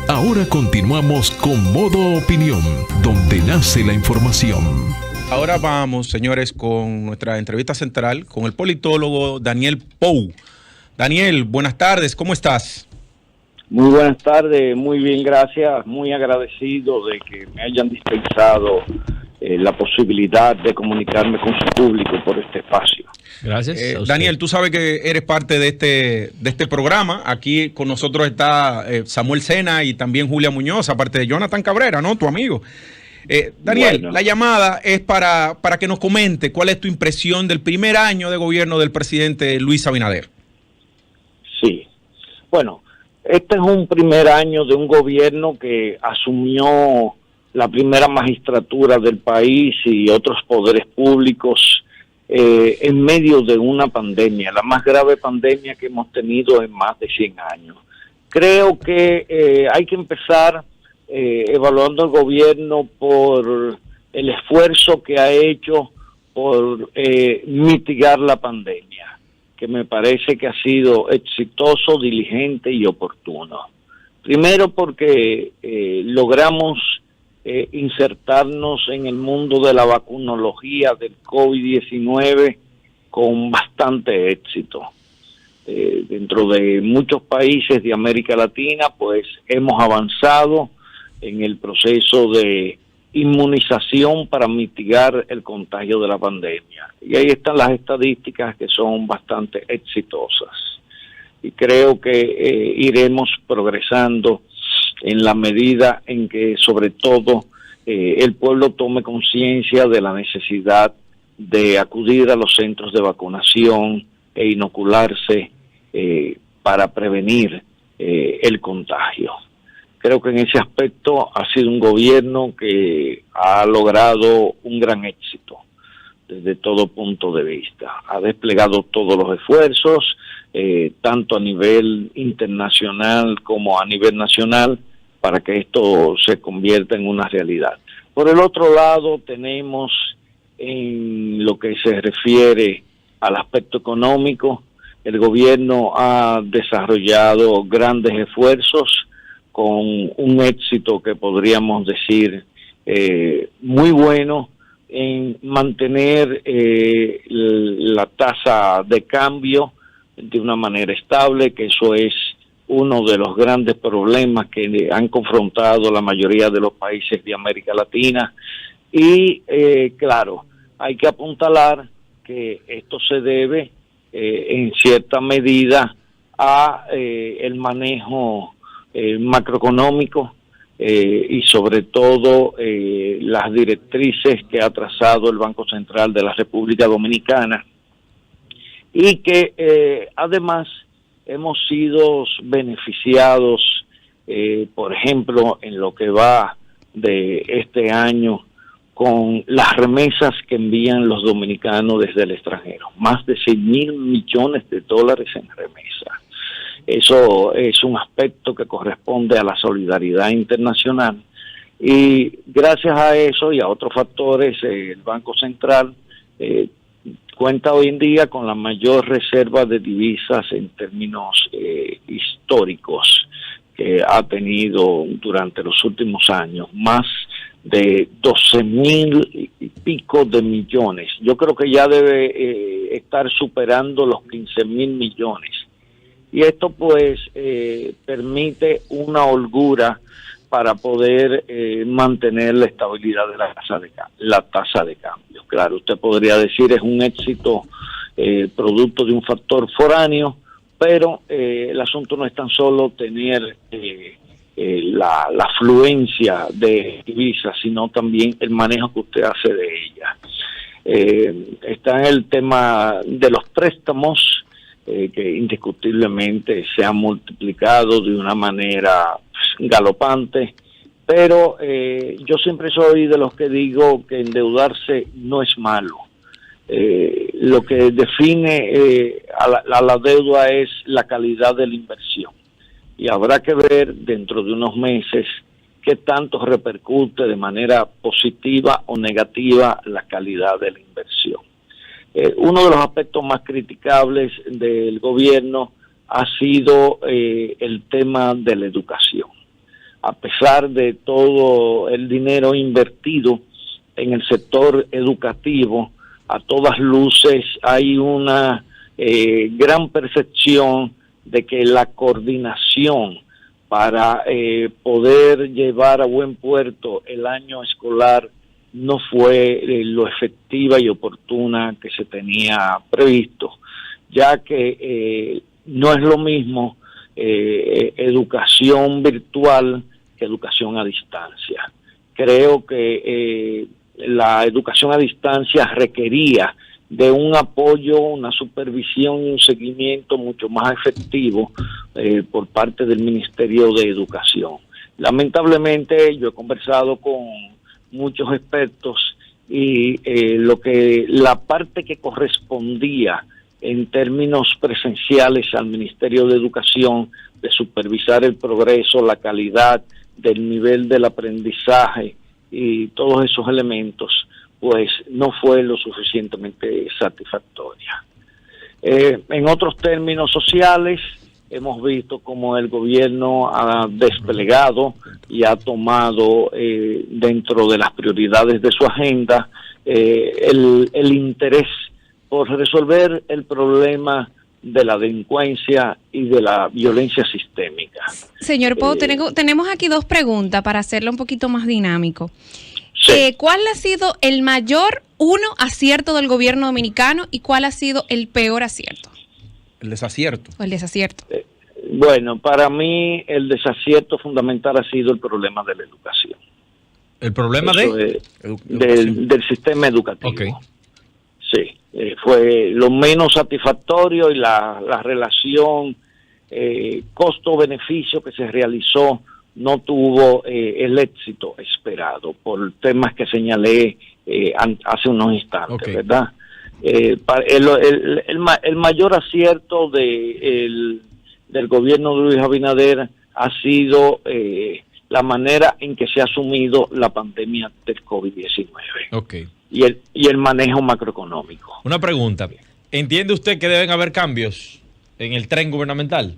Ahora continuamos con Modo Opinión, donde nace la información. Ahora vamos, señores, con nuestra entrevista central con el politólogo Daniel Pou. Daniel, buenas tardes, ¿cómo estás? Muy buenas tardes, muy bien, gracias. Muy agradecido de que me hayan dispensado la posibilidad de comunicarme con su público por este espacio. Gracias. Daniel, tú sabes que eres parte de este programa. Aquí con nosotros está Samuel Sena y también Julia Muñoz, aparte de Jonathan Cabrera, ¿no? Tu amigo. Daniel, bueno, la llamada es para que nos comente cuál es tu impresión del primer año de gobierno del presidente Luis Abinader. Sí, bueno, este es un primer año de un gobierno que asumió la primera magistratura del país y otros poderes públicos en medio de una pandemia, la más grave pandemia que hemos tenido en más de 100 años. Creo que hay que empezar evaluando al gobierno por el esfuerzo que ha hecho por mitigar la pandemia, que me parece que ha sido exitoso, diligente y oportuno. Primero porque logramos insertarnos en el mundo de la vacunología del COVID-19 con bastante éxito. Dentro de muchos países de América Latina, pues hemos avanzado en el proceso de inmunización para mitigar el contagio de la pandemia. Y ahí están las estadísticas que son bastante exitosas. Y creo que iremos progresando en la medida en que, sobre todo, el pueblo tome conciencia de la necesidad de acudir a los centros de vacunación e inocularse para prevenir el contagio. Creo que en ese aspecto ha sido un gobierno que ha logrado un gran éxito desde todo punto de vista. Ha desplegado todos los esfuerzos, tanto a nivel internacional como a nivel nacional, para que esto se convierta en una realidad. Por el otro lado, tenemos en lo que se refiere al aspecto económico, el gobierno ha desarrollado grandes esfuerzos con un éxito que podríamos decir muy bueno en mantener la tasa de cambio de una manera estable, que eso es uno de los grandes problemas que han confrontado la mayoría de los países de América Latina. Y claro, hay que apuntalar que esto se debe en cierta medida a el manejo macroeconómico y sobre todo las directrices que ha trazado el Banco Central de la República Dominicana, y que además hemos sido beneficiados, por ejemplo, en lo que va de este año, con las remesas que envían los dominicanos desde el extranjero, más de 6.000 millones de dólares en remesas. Eso es un aspecto que corresponde a la solidaridad internacional, y gracias a eso y a otros factores, el Banco Central cuenta hoy en día con la mayor reserva de divisas en términos históricos que ha tenido durante los últimos años, más de 12.000 y pico de millones. Yo creo que ya debe estar superando los 15.000 millones. Y esto pues permite una holgura para poder mantener la estabilidad de la tasa de cambio. Claro, usted podría decir es un éxito producto de un factor foráneo, pero el asunto no es tan solo tener la afluencia de divisas, sino también el manejo que usted hace de ellas. Está en el tema de los préstamos, que indiscutiblemente se han multiplicado de una manera galopante, pero yo siempre soy de los que digo que endeudarse no es malo. Lo que define a la deuda es la calidad de la inversión, y habrá que ver dentro de unos meses qué tanto repercute de manera positiva o negativa la calidad de la inversión. Uno de los aspectos más criticables del gobierno ha sido el tema de la educación. a pesar de todo el dinero invertido en el sector educativo, a todas luces hay una gran percepción de que la coordinación para poder llevar a buen puerto el año escolar no fue lo efectiva y oportuna que se tenía previsto, ya que no es lo mismo educación virtual que educación a distancia. Creo que la educación a distancia requería de un apoyo, una supervisión y un seguimiento mucho más efectivo por parte del Ministerio de Educación. Lamentablemente yo he conversado con muchos expertos y la parte que correspondía en términos presenciales al Ministerio de Educación de supervisar el progreso, la calidad del nivel del aprendizaje y todos esos elementos, pues no fue lo suficientemente satisfactoria. En otros términos sociales, hemos visto cómo el gobierno ha desplegado y ha tomado dentro de las prioridades de su agenda el interés por resolver el problema de la delincuencia y de la violencia sistémica. Señor Pou, tenemos aquí dos preguntas para hacerlo un poquito más dinámico. Sí. ¿Cuál ha sido el mayor acierto del gobierno dominicano y cuál ha sido el peor acierto? El desacierto. O el desacierto. Bueno, para mí el desacierto fundamental ha sido el problema de la educación. ¿El problema del sistema educativo? Okay. Sí, fue lo menos satisfactorio y la relación costo-beneficio que se realizó no tuvo el éxito esperado por temas que señalé hace unos instantes, okay, ¿verdad? El mayor acierto del gobierno de Luis Abinader ha sido la manera en que se ha asumido la pandemia del COVID-19. Okay. Y el manejo macroeconómico. Una pregunta. ¿Entiende usted que deben haber cambios en el tren gubernamental?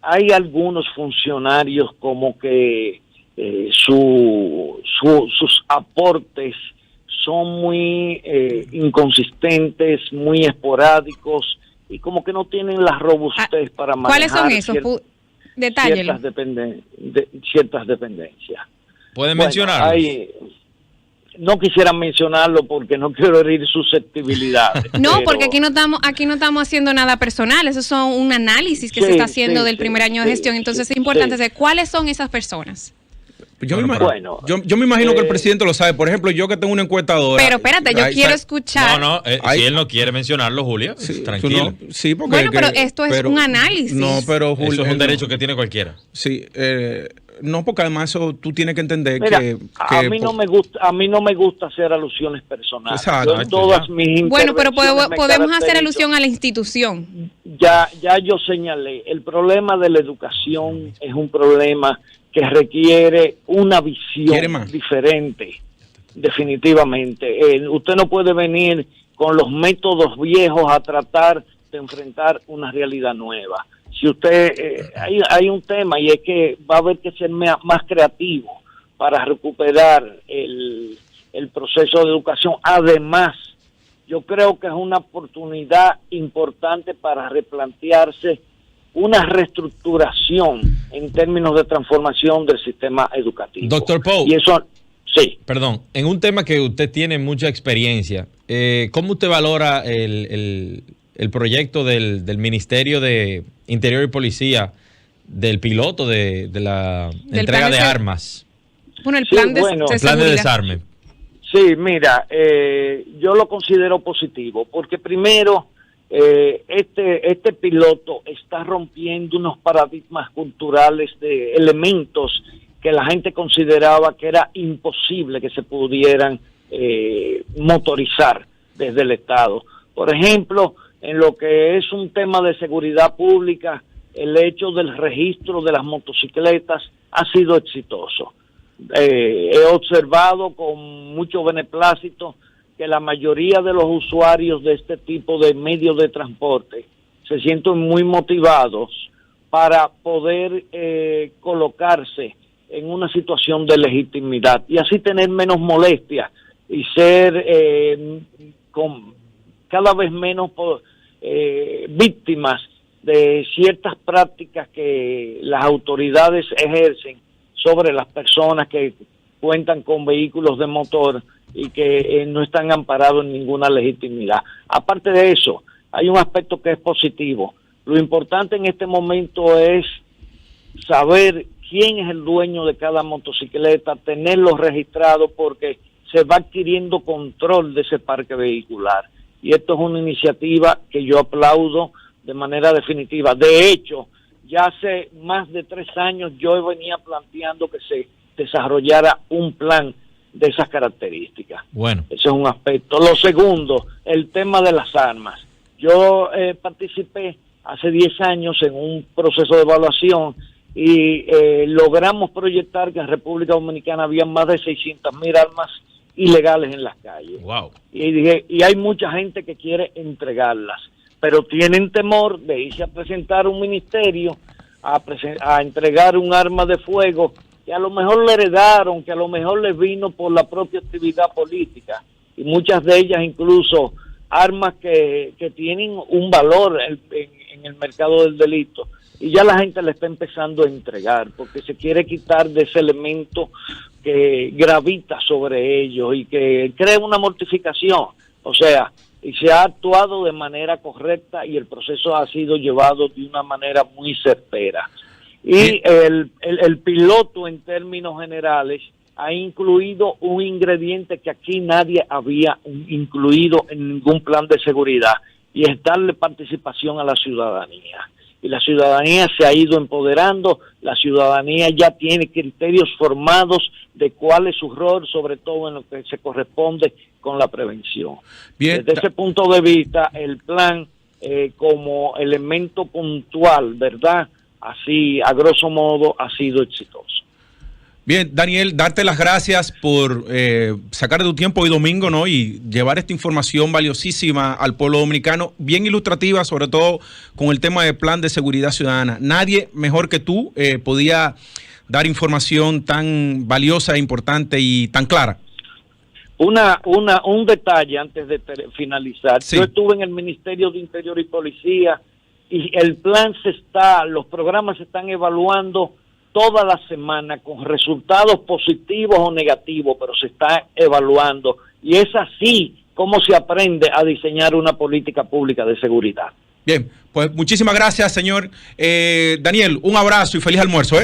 Hay algunos funcionarios como que sus aportes son muy inconsistentes, muy esporádicos y como que no tienen la robustez para manejar. ¿Cuáles son esos? Detállelo. Ciertas dependencias. ¿Pueden mencionarlos? No quisiera mencionarlo porque no quiero herir susceptibilidades. No, porque aquí no estamos haciendo nada personal. Eso son un análisis que se está haciendo del primer año de gestión. Entonces es importante saber cuáles son esas personas. Yo me imagino que el presidente lo sabe. Por ejemplo, yo que tengo una encuestadora. Pero espérate, yo quiero escuchar. Si él no quiere mencionarlo, Julia, tranquilo. Sí, porque bueno, pero esto es un análisis. No, pero Julia, eso es un derecho que tiene cualquiera. Sí, no, porque además eso tú tienes que entender. Mira, que a mí no me gusta hacer alusiones personales. Exacto. Bueno, pero podemos hacer alusión a la institución. Ya yo señalé, el problema de la educación es un problema que requiere una visión diferente, definitivamente. Usted no puede venir con los métodos viejos a tratar de enfrentar una realidad nueva. Si usted, hay un tema y es que va a haber que ser más creativo para recuperar el proceso de educación. Además, yo creo que es una oportunidad importante para replantearse una reestructuración en términos de transformación del sistema educativo. Doctor Pou. Y eso, sí. Perdón, en un tema que usted tiene mucha experiencia, ¿cómo usted valora el proyecto del Ministerio de Interior y Policía del piloto de la entrega de armas? Bueno, el plan de desarme. Sí, mira, yo lo considero positivo, porque primero, este piloto está rompiendo unos paradigmas culturales de elementos que la gente consideraba que era imposible que se pudieran motorizar desde el Estado. Por ejemplo, en lo que es un tema de seguridad pública, el hecho del registro de las motocicletas ha sido exitoso. He observado con mucho beneplácito que la mayoría de los usuarios de este tipo de medios de transporte se sienten muy motivados para poder colocarse en una situación de legitimidad y así tener menos molestias y ser con cada vez menos víctimas de ciertas prácticas que las autoridades ejercen sobre las personas que cuentan con vehículos de motor y que no están amparados en ninguna legitimidad. Aparte de eso, hay un aspecto que es positivo. Lo importante en este momento es saber quién es el dueño de cada motocicleta, tenerlo registrado porque se va adquiriendo control de ese parque vehicular. Y esto es una iniciativa que yo aplaudo de manera definitiva. De hecho, ya hace más de 3 años yo venía planteando que se desarrollara un plan de esas características. Bueno. Ese es un aspecto. Lo segundo, el tema de las armas. Yo participé hace 10 años en un proceso de evaluación y logramos proyectar que en República Dominicana había más de 600,000 armas ilegales en las calles. Wow. Y hay mucha gente que quiere entregarlas, pero tienen temor de irse a presentar a un ministerio a entregar un arma de fuego que a lo mejor le heredaron, que a lo mejor les vino por la propia actividad política, y muchas de ellas incluso armas que tienen un valor en el mercado del delito, y ya la gente le está empezando a entregar, porque se quiere quitar de ese elemento que gravita sobre ellos y que crea una mortificación. O sea, y se ha actuado de manera correcta y el proceso ha sido llevado de una manera muy certera. Y el piloto, en términos generales, ha incluido un ingrediente que aquí nadie había incluido en ningún plan de seguridad, y es darle participación a la ciudadanía. Y la ciudadanía se ha ido empoderando, la ciudadanía ya tiene criterios formados de cuál es su rol, sobre todo en lo que se corresponde con la prevención. Bien. Desde ese punto de vista, el plan como elemento puntual, ¿verdad?, así a grosso modo, ha sido exitoso. Bien, Daniel, darte las gracias por sacar de tu tiempo hoy domingo, ¿no? Y llevar esta información valiosísima al pueblo dominicano, bien ilustrativa, sobre todo con el tema del plan de seguridad ciudadana. Nadie mejor que tú podía dar información tan valiosa, importante y tan clara. Un detalle antes de finalizar. Sí. Yo estuve en el Ministerio de Interior y Policía y el plan los programas se están evaluando toda la semana con resultados positivos o negativos, pero se está evaluando. Y es así como se aprende a diseñar una política pública de seguridad. Bien, pues muchísimas gracias, señor Daniel. Un abrazo y feliz almuerzo,